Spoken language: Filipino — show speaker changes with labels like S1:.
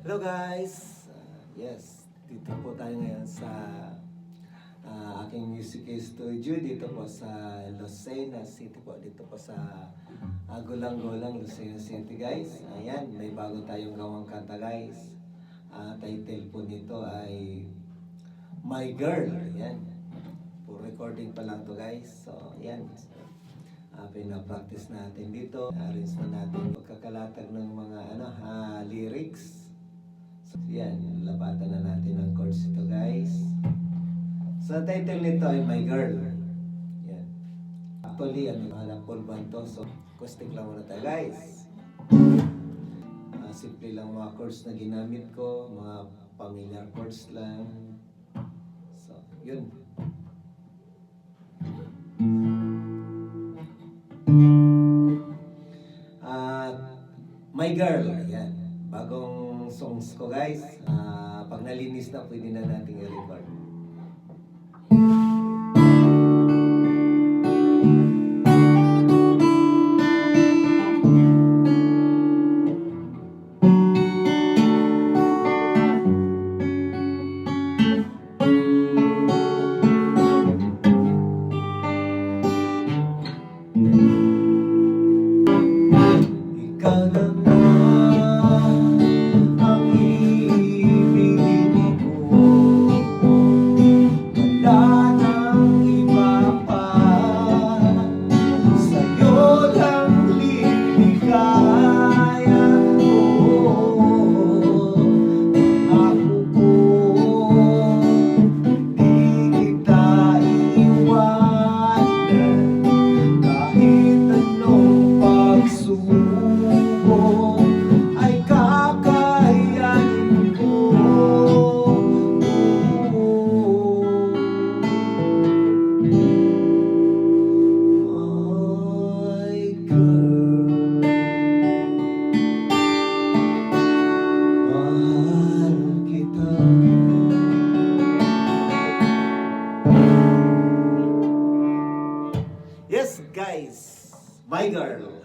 S1: Hello guys! Yes, dito po tayo ngayon sa aking music studio dito po sa Lucena City po. Dito po sa Gulang-Gulang, Lucena City guys. Ayan, may bago tayong gawang kanta guys. Title po nito ay My Girl. Ayan, po recording pa lang to guys. So, ayan. Pinapractice natin dito. Arrange na natin pagkakalatag ng mga lyrics. So, yan, lapatan na natin ang chords ito guys. So, title nito ay My Girl. Yan. Actually, full band to. So, acoustic lang muna tayo guys. Simple lang mga chords na ginamit ko. Mga familiar chords lang. So, yun. My Girl. Yan. Bagong songs ko guys. Pag nalinis na, pwede na natin i-record. Ikaw lang Yes, guys, My Girl.